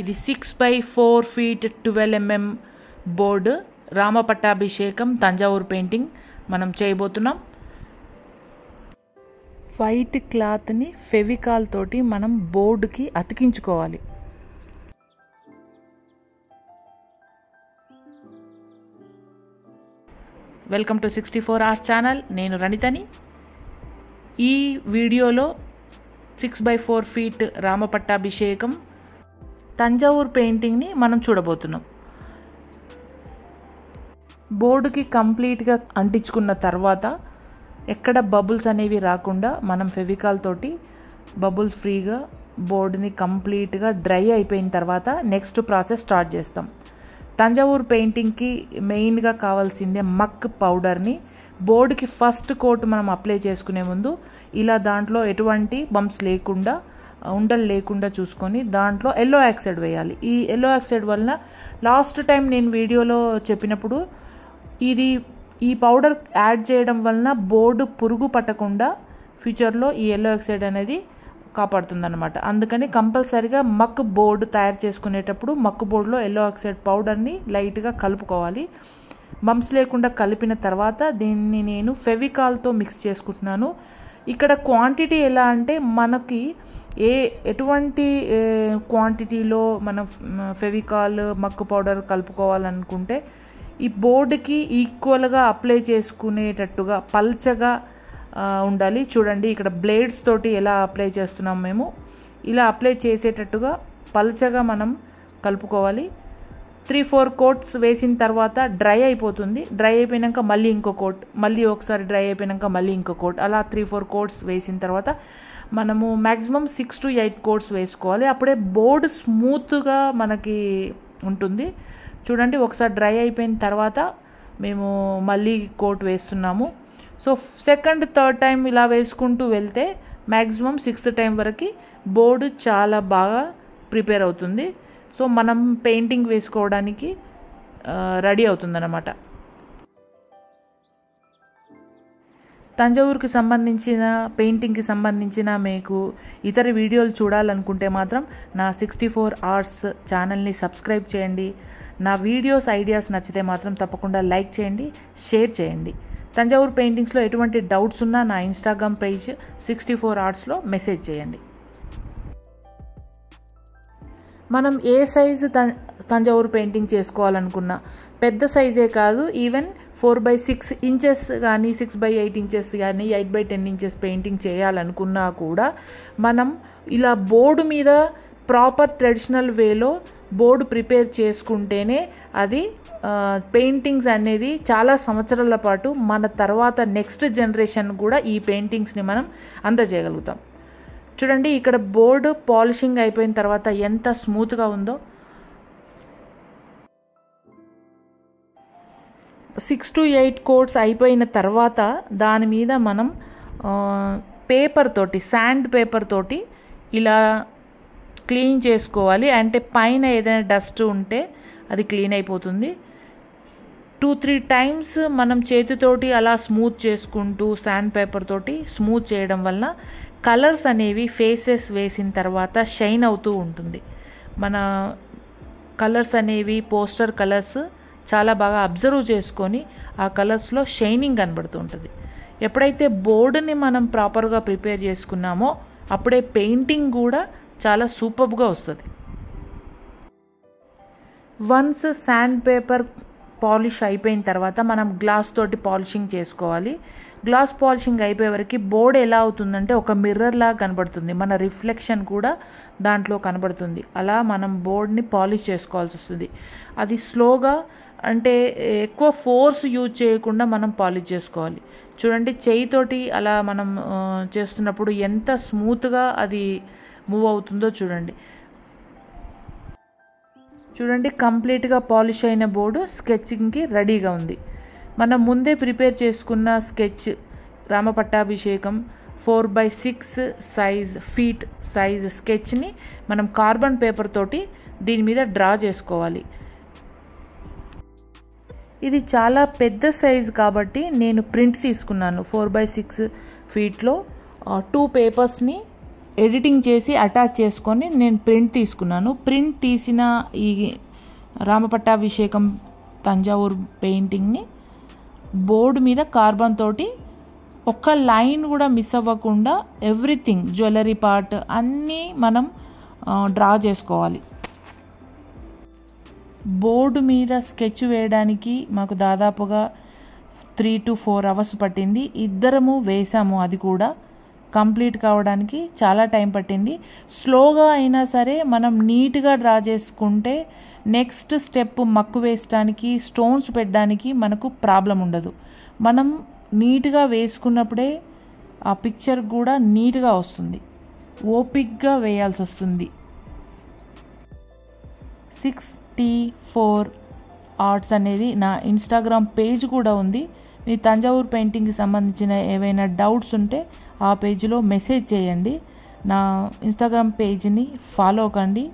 ఇది 6x4 feet 12 mm board Rama పట్టాభిషేకం Thanjavur painting మనం చేయబోతున్నాం. వైట్ క్లాత్ని ఫెవికాల్ తోటి మనం బోర్డుకి అతికించుకోవాలి. Welcome to 64 Arts channel. నేను రణితని. ఈ వీడియోలో 6x4 feet రామ పట్టాభిషేకం తంజావూరు పెయింటింగ్ని మనం చూడబోతున్నాం. బోర్డుకి కంప్లీట్గా అంటించుకున్న తర్వాత ఎక్కడ బబుల్స్ అనేవి రాకుండా మనం ఫెవికాల్ తోటి బబుల్స్ ఫ్రీగా బోర్డుని కంప్లీట్గా డ్రై అయిపోయిన తర్వాత నెక్స్ట్ ప్రాసెస్ స్టార్ట్ చేస్తాం. తంజావూరు పెయింటింగ్కి మెయిన్గా కావాల్సిందే మక్ పౌడర్ని బోర్డుకి ఫస్ట్ కోట్ మనం అప్లై చేసుకునే ముందు ఇలా దాంట్లో ఎటువంటి బంప్స్ లేకుండా ఉండలు లేకుండా చూసుకొని దాంట్లో ఎల్లో ఆక్సైడ్ వేయాలి. ఈ ఎల్లో ఆక్సైడ్ వలన లాస్ట్ టైం నేను వీడియోలో చెప్పినప్పుడు ఈ పౌడర్ యాడ్ చేయడం వలన బోర్డు పురుగు పట్టకుండా ఫ్యూచర్లో ఈ ఎల్లో ఆక్సైడ్ అనేది కాపాడుతుందన్నమాట. అందుకని కంపల్సరీగా మక్ బోర్డు తయారు చేసుకునేటప్పుడు మక్ బోర్డులో ఎల్లో ఆక్సైడ్ పౌడర్ని లైట్గా కలుపుకోవాలి. బంప్స్ లేకుండా కలిపిన తర్వాత దీన్ని నేను ఫెవికాల్తో మిక్స్ చేసుకుంటున్నాను. ఇక్కడ క్వాంటిటీ ఎలా అంటే మనకి ఎటువంటి క్వాంటిటీలో మనం ఫెవికాల్ మక్ పౌడర్ కలుపుకోవాలనుకుంటే ఈ బోర్డుకి ఈక్వల్గా అప్లై చేసుకునేటట్టుగా పల్చగా ఉండాలి. చూడండి ఇక్కడ బ్లేడ్స్ తోటి ఎలా అప్లై చేస్తున్నాం మేము. ఇలా అప్లై చేసేటట్టుగా పల్చగా మనం కలుపుకోవాలి. 3-4 కోట్స్ వేసిన తర్వాత డ్రై అయిపోతుంది. డ్రై అయిపోయాక మళ్ళీ ఇంకో కోట్, మళ్ళీ ఒకసారి డ్రై అయిపోయాక మళ్ళీ ఇంకో కోట్, అలా 3-4 కోట్స్ వేసిన తర్వాత మనము మ్యాక్సిమం 6 to 8 కోట్స్ వేసుకోవాలి. అప్పుడే బోర్డు స్మూత్గా మనకి ఉంటుంది. చూడండి ఒకసారి డ్రై అయిపోయిన తర్వాత మేము మళ్ళీ కోట్ వేస్తున్నాము. సో సెకండ్ థర్డ్ టైం ఇలా వేసుకుంటూ వెళ్తే మ్యాక్సిమం 6th టైం వరకు బోర్డు చాలా బాగా ప్రిపేర్ అవుతుంది. సో మనం పెయింటింగ్ వేసుకోవడానికి రెడీ అవుతుందన్నమాట. తంజావూరుకి సంబంధించిన పెయింటింగ్కి సంబంధించిన మీకు ఇతర వీడియోలు చూడాలనుకుంటే మాత్రం నా 64 Arts ఛానల్ని సబ్స్క్రైబ్ చేయండి. నా వీడియోస్ ఐడియాస్ నచ్చితే మాత్రం తప్పకుండా లైక్ చేయండి, షేర్ చేయండి. తంజావూరు పెయింటింగ్స్లో ఎటువంటి డౌట్స్ ఉన్నా నా ఇన్స్టాగ్రామ్ పేజ్ 64 Artsలో మెసేజ్ చేయండి. మనం ఏ సైజు తంజావూరు పెయింటింగ్ చేసుకోవాలనుకున్నా పెద్ద సైజే కాదు, ఈవెన్ 4x6 inches కానీ 6x8 inches కానీ 8x10 inches పెయింటింగ్ చేయాలనుకున్నా కూడా మనం ఇలా బోర్డు మీద ప్రాపర్ ట్రెడిషనల్ వేలో బోర్డు ప్రిపేర్ చేసుకుంటేనే అది పెయింటింగ్స్ అనేది చాలా సంవత్సరాల పాటు మన తర్వాత నెక్స్ట్ జనరేషన్ కూడా ఈ పెయింటింగ్స్ని మనం అందజేయగలుగుతాం. చూడండి ఇక్కడ బోర్డు పాలిషింగ్ అయిపోయిన తర్వాత ఎంత స్మూత్గా ఉందో. 6 to 8 కోట్స్ అయిపోయిన తర్వాత దాని మీద మనం పేపర్ తోటి శాండ్ పేపర్ తోటి ఇలా క్లీన్ చేసుకోవాలి. అంటే పైన ఏదైనా డస్ట్ ఉంటే అది క్లీన్ అయిపోతుంది. 2-3 టైమ్స్ మనం చేతితోటి అలా స్మూత్ చేసుకుంటూ శాండ్ పేపర్ తోటి స్మూత్ చేయడం వల్ల కలర్స్ అనేవి ఫేసెస్ వేసిన తర్వాత షైన్ అవుతూ ఉంటుంది. మన కలర్స్ అనేవి పోస్టర్ కలర్స్ చాలా బాగా అబ్జర్వ్ చేసుకొని ఆ కలర్స్లో షైనింగ్ కనబడుతూ ఉంటుంది. ఎప్పుడైతే బోర్డుని మనం ప్రాపర్గా ప్రిపేర్ చేసుకున్నామో అప్పుడే పెయింటింగ్ కూడా చాలా సూపర్గా వస్తుంది. వన్స్ శాండ్ పేపర్ పాలిష్ అయిపోయిన తర్వాత మనం గ్లాస్ తోటి పాలిషింగ్ చేసుకోవాలి. గ్లాస్ పాలిషింగ్ అయిపోయే వరకు బోర్డు ఎలా అవుతుందంటే ఒక మిర్రర్ లాగా కనబడుతుంది. మన రిఫ్లెక్షన్ కూడా దాంట్లో కనబడుతుంది. అలా మనం బోర్డ్ని పాలిష్ చేసుకోవాల్సి వస్తుంది. అది స్లోగా అంటే ఎక్కువ ఫోర్స్ యూజ్ చేయకుండా మనం పాలిష్ చేసుకోవాలి. చూడండి చేయితోటి అలా మనం చేస్తున్నప్పుడు ఎంత స్మూత్గా అది మూవ్ అవుతుందో చూడండి కంప్లీట్గా పాలిష్ అయిన బోర్డు స్కెచింగ్కి రెడీగా ఉంది. మనం ముందే ప్రిపేర్ చేసుకున్న స్కెచ్ రామ పట్టాభిషేకం 4x6 feet సైజ్ స్కెచ్ని మనం కార్బన్ పేపర్ తోటి దీని మీద డ్రా చేసుకోవాలి. ఇది చాలా పెద్ద సైజ్ కాబట్టి నేను ప్రింట్ తీసుకున్నాను. 4x6 feetలో 2 పేపర్స్ని ఎడిటింగ్ చేసి అటాచ్ చేసుకొని నేను ప్రింట్ తీసుకున్నాను. ప్రింట్ తీసిన ఈ రామపట్టాభిషేకం తంజావూరు పెయింటింగ్ని బోర్డు మీద కార్బన్ తోటి ఒక్క లైన్ కూడా మిస్ అవ్వకుండా ఎవ్రీథింగ్ జ్యువెలరీ పార్ట్ అన్నీ మనం డ్రా చేసుకోవాలి. బోర్డు మీద స్కెచ్ వేయడానికి మాకు దాదాపుగా 3 to 4 hours పట్టింది. ఇద్దరము వేసాము, అది కూడా కంప్లీట్ కావడానికి చాలా టైం పట్టింది. స్లోగా అయినా సరే మనం నీట్గా డ్రా చేసుకుంటే నెక్స్ట్ స్టెప్ మక్కు వేయడానికి, స్టోన్స్ పెట్టడానికి మనకు ప్రాబ్లం ఉండదు. మనం నీట్గా వేసుకున్నప్పుడే ఆ పిక్చర్ కూడా నీట్గా వస్తుంది. ఓపిక్గా వేయాల్సి వస్తుంది. 6T4 ఆర్ట్స్ అనేది నా ఇన్స్టాగ్రామ్ పేజ్ కూడా ఉంది. మీ తంజావూరు పెయింటింగ్కి సంబంధించిన ఏవైనా డౌట్స్ ఉంటే ఆ పేజ్లో మెసేజ్ చేయండి. నా ఇన్స్టాగ్రామ్ పేజ్ని ఫాలో కండి.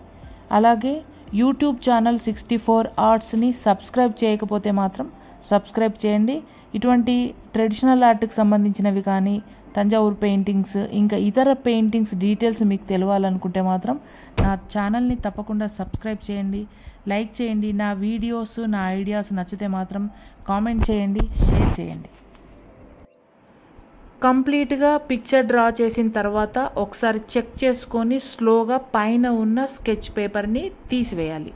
అలాగే యూట్యూబ్ ఛానల్ 64 ఆర్ట్స్ని సబ్స్క్రైబ్ చేయకపోతే మాత్రం సబ్స్క్రైబ్ చేయండి. ఇటువంటి ట్రెడిషనల్ ఆర్ట్కి సంబంధించినవి కానీ, తంజావూరు పెయింటింగ్స్, ఇంకా ఇతర పెయింటింగ్స్ డీటెయిల్స్ మీకు తెలియాలనుకుంటే మాత్రం నా ఛానల్ని తప్పకుండా సబ్స్క్రైబ్ చేయండి, లైక్ చేయండి. నా వీడియోస్, నా ఐడియాస్ నచ్చితే మాత్రం కామెంట్ చేయండి, షేర్ చేయండి. కంప్లీట్గా పిక్చర్ డ్రా చేసిన తర్వాత ఒకసారి చెక్ చేసుకొని స్లోగా పైన ఉన్న స్కెచ్ పేపర్ని తీసివేయాలి.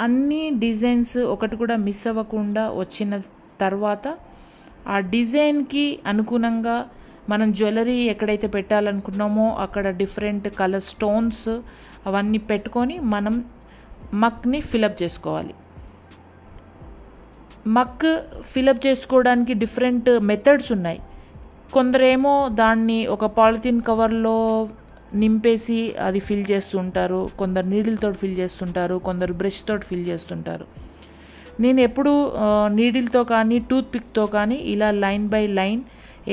అన్ని డిజైన్స్ ఒకటి కూడా మిస్ అవ్వకుండా వచ్చిన తర్వాత ఆ డిజైన్కి అనుగుణంగా మనం జ్యువెలరీ ఎక్కడైతే పెట్టాలనుకున్నామో అక్కడ డిఫరెంట్ కలర్ స్టోన్స్ అవన్నీ పెట్టుకొని మనం మక్ని ఫిలప్ చేసుకోవాలి. మక్ ఫిలప్ చేసుకోవడానికి డిఫరెంట్ మెథడ్స్ ఉన్నాయి. కొందరేమో దాన్ని ఒక పాలిథిన్ కవర్లో నింపేసి అది ఫిల్ చేస్తుంటారు, కొందరు నీడిల్తో ఫిల్ చేస్తుంటారు, కొందరు బ్రష్తో ఫిల్ చేస్తుంటారు. నేను ఎప్పుడు నీడిల్తో కానీ టూత్ పిక్తో కానీ ఇలా లైన్ బై లైన్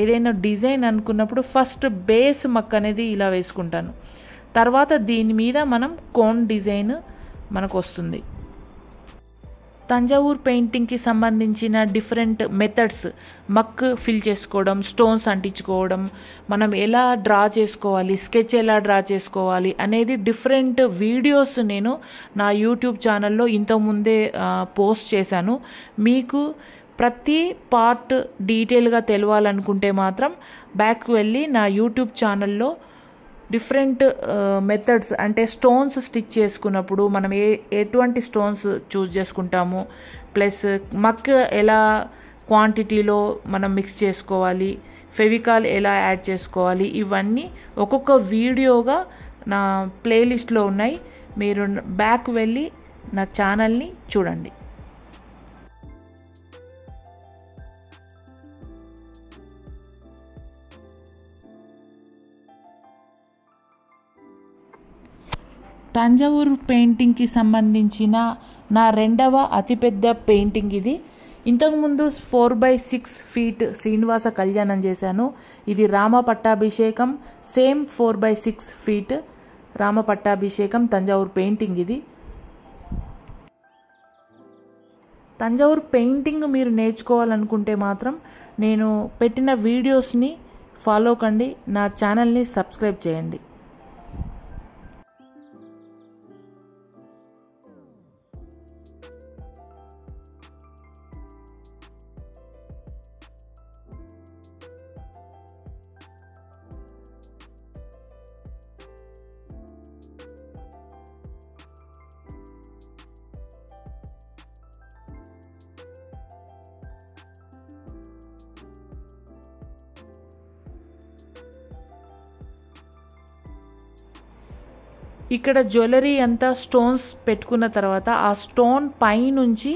ఏదైనా డిజైన్ అనుకున్నప్పుడు ఫస్ట్ బేస్ మక్ అనేది ఇలా వేసుకుంటాను. తర్వాత దీని మీద మనం కోన్ డిజైన్ మనకు వస్తుంది. తంజావూరు పెయింటింగ్కి సంబంధించిన డిఫరెంట్ మెథడ్స్, మక్ ఫిల్ చేసుకోవడం, స్టోన్స్ అంటించుకోవడం, మనం ఎలా డ్రా చేసుకోవాలి, స్కెచ్ ఎలా డ్రా చేసుకోవాలి అనేది డిఫరెంట్ వీడియోస్ నేను నా యూట్యూబ్ ఛానల్లో ఇంతకుముందే పోస్ట్ చేశాను. మీకు ప్రతి పార్ట్ డీటెయిల్గా తెలియాలనుకుంటే మాత్రం బ్యాక్కి వెళ్ళి నా యూట్యూబ్ ఛానల్లో డిఫరెంట్ మెథడ్స్, అంటే స్టోన్స్ స్టిచ్ చేసుకున్నప్పుడు మనం ఎటువంటి స్టోన్స్ చూస్ చేసుకుంటాము, ప్లస్ మక్ ఎలా క్వాంటిటీలో మనం మిక్స్ చేసుకోవాలి, ఫెవికాల్ ఎలా యాడ్ చేసుకోవాలి, ఇవన్నీ ఒక్కొక్క వీడియోగా నా ప్లేలిస్ట్లో ఉన్నాయి. మీరు బ్యాక్ వెళ్ళి నా ఛానల్ని చూడండి. తంజావూరు పెయింటింగ్కి సంబంధించిన నా రెండవ అతిపెద్ద పెయింటింగ్ ఇది. ఇంతకుముందు 4/6 feet శ్రీనివాస కళ్యాణం చేశాను. ఇది రామ పట్టాభిషేకం, సేమ్ 4/6 feet రామ పట్టాభిషేకం తంజావూరు పెయింటింగ్ ఇది. తంజావూరు పెయింటింగ్ మీరు నేర్చుకోవాలనుకుంటే మాత్రం నేను పెట్టిన వీడియోస్ని ఫాలో కండి, నా ఛానల్ని సబ్స్క్రైబ్ చేయండి. ఇక్కడ జ్యువెలరీ అంతా స్టోన్స్ పెట్టుకున్న తర్వాత ఆ స్టోన్ పైనుంచి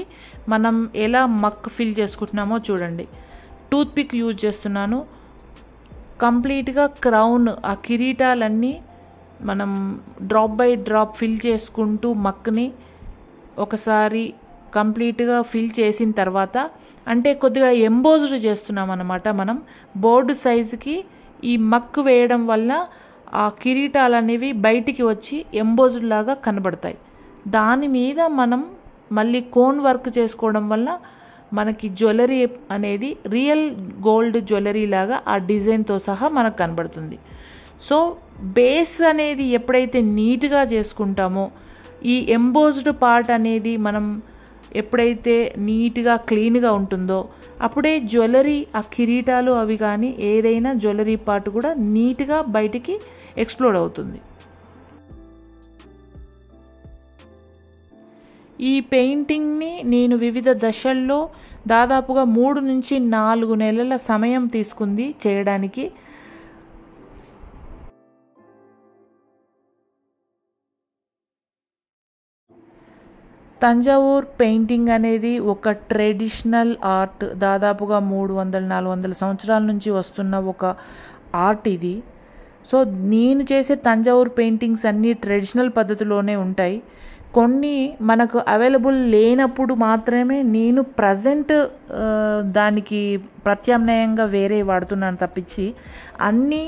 మనం ఎలా మక్ ఫిల్ చేసుకుంటున్నామో చూడండి. టూత్ పిక్ యూజ్ చేస్తున్నాను. కంప్లీట్గా క్రౌన్, ఆ కిరీటాలన్నీ మనం డ్రాప్ బై డ్రాప్ ఫిల్ చేసుకుంటూ మక్ని ఒకసారి కంప్లీట్గా ఫిల్ చేసిన తర్వాత, అంటే కొద్దిగా ఎంబోజ్డ్ చేస్తున్నాం అన్నమాట. మనం బోర్డు సైజుకి ఈ మక్ వేయడం వల్ల ఆ కిరీటాలు అనేవి బయటికి వచ్చి ఎంబోజ్డ్ లాగా కనబడతాయి. దాని మీద మనం మళ్ళీ కోన్ వర్క్ చేసుకోవడం వల్ల మనకి జ్యువెలరీ అనేది రియల్ గోల్డ్ జ్యువెలరీ లాగా ఆ డిజైన్తో సహా మనకు కనబడుతుంది. సో బేస్ అనేది ఎప్పుడైతే నీట్గా చేసుకుంటామో, ఈ ఎంబోజ్డ్ పార్ట్ అనేది మనం ఎప్పుడైతే నీట్గా క్లీన్గా ఉంటుందో అప్పుడే జ్యువెలరీ, ఆ కిరీటాలు అవి కానీ ఏదైనా జ్యువెలరీ పార్ట్ కూడా నీట్గా బయటికి ఎక్స్ప్లోడ్ అవుతుంది. ఈ పెయింటింగ్ని నేను వివిధ దశల్లో దాదాపుగా 3 నుంచి 4 నెలల సమయం తీసుకుంది చేయడానికి. తంజావూర్ పెయింటింగ్ అనేది ఒక ట్రెడిషనల్ ఆర్ట్. దాదాపుగా 300-400 సంవత్సరాల నుంచి వస్తున్న ఒక ఆర్ట్ ఇది. సో నేను చేసే తంజావూర్ పెయింటింగ్స్ అన్నీ ట్రెడిషనల్ పద్ధతిలోనే ఉంటాయి. కొన్ని మనకు అవైలబుల్ లేనప్పుడు మాత్రమే నేను ప్రజెంట్ దానికి ప్రత్యామ్నాయంగా వేరే వాడుతున్నాను తప్పించి, అన్నీ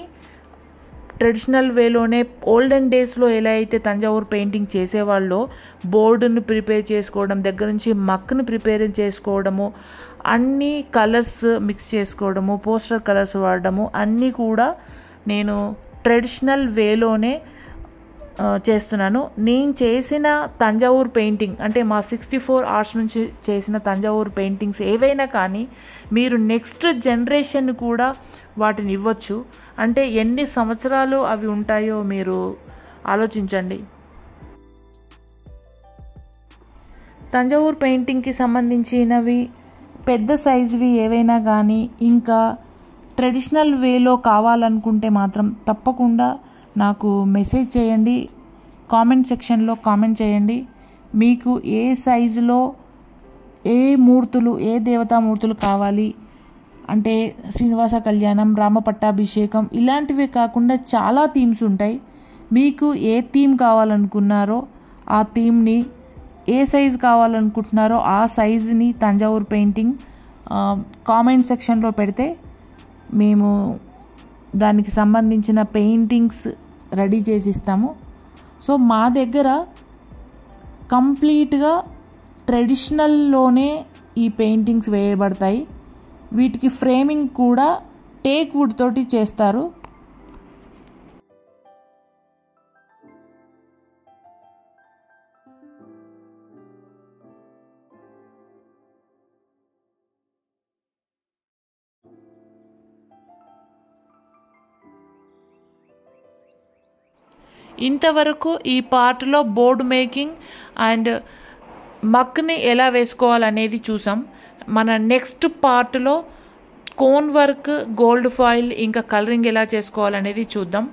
ట్రెడిషనల్ వేలోనే ఓల్డెన్ డేస్లో ఎలా అయితే తంజావూర్ పెయింటింగ్ చేసేవాళ్ళో బోర్డును ప్రిపేర్ చేసుకోవడం దగ్గర నుంచి మక్ను ప్రిపేర్ చేసుకోవడము, అన్ని కలర్స్ మిక్స్ చేసుకోవడము, పోస్టర్ కలర్స్ వాడడము అన్నీ కూడా నేను ట్రెడిషనల్ వేలోనే చేస్తున్నాను. నేను చేసిన తంజావూర్ పెయింటింగ్ అంటే మా 64 ఆర్ట్స్ నుంచి చేసిన తంజావూర్ పెయింటింగ్స్ ఏవైనా కానీ మీరు నెక్స్ట్ జనరేషన్ కూడా వాటిని ఇవ్వచ్చు. అంటే ఎన్ని సంవత్సరాలు అవి ఉంటాయో మీరు ఆలోచించండి. తంజావూర్ పెయింటింగ్కి సంబంధించినవి పెద్ద సైజువి ఏవైనా కానీ ఇంకా ట్రెడిషనల్ వేలో కావాలనుకుంటే మాత్రం తప్పకుండా నాకు మెసేజ్ చేయండి, కామెంట్ సెక్షన్లో కామెంట్ చేయండి. మీకు ఏ సైజులో ఏ మూర్తులు, ఏ దేవతామూర్తులు కావాలి అంటే శ్రీనివాస కళ్యాణం, రామ పట్టాభిషేకం ఇలాంటివే కాకుండా చాలా థీమ్స్ ఉంటాయి. మీకు ఏ థీమ్ కావాలనుకున్నారో ఆ థీమ్ని, ఏ సైజు కావాలనుకుంటున్నారో ఆ సైజుని తంజావూర్ పెయింటింగ్ కామెంట్ సెక్షన్లో పెడితే మేము దానికి సంబంధించిన పెయింటింగ్స్ రెడీ చేసి ఇస్తాము. సో మా దగ్గర కంప్లీట్గా ట్రెడిషనల్లోనే ఈ పెయింటింగ్స్ వేయబడతాయి. వీటికి ఫ్రేమింగ్ కూడా టేక్ వుడ్ తోటి చేస్తారు. ఇంతవరకు ఈ పార్ట్లో బోర్డ్ మేకింగ్ అండ్ మక్ని ఎలా వేసుకోవాలనేది చూసాం. మన నెక్స్ట్ పార్ట్లో కోన్ వర్క్, గోల్డ్ ఫాయిల్ ఇంకా కలరింగ్ ఎలా చేసుకోవాలనేది చూద్దాం.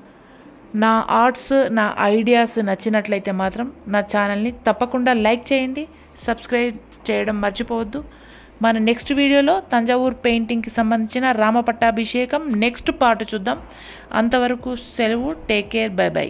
నా ఆర్ట్స్, నా ఐడియాస్ నచ్చినట్లయితే మాత్రం నా ఛానల్ని తప్పకుండా లైక్ చేయండి, సబ్స్క్రైబ్ చేయడం మర్చిపోవద్దు. మన నెక్స్ట్ వీడియోలో తంజావూర్ పెయింటింగ్కి సంబంధించిన రామ పట్టాభిషేకం నెక్స్ట్ పార్ట్ చూద్దాం. అంతవరకు సెలవు. Take care. By by.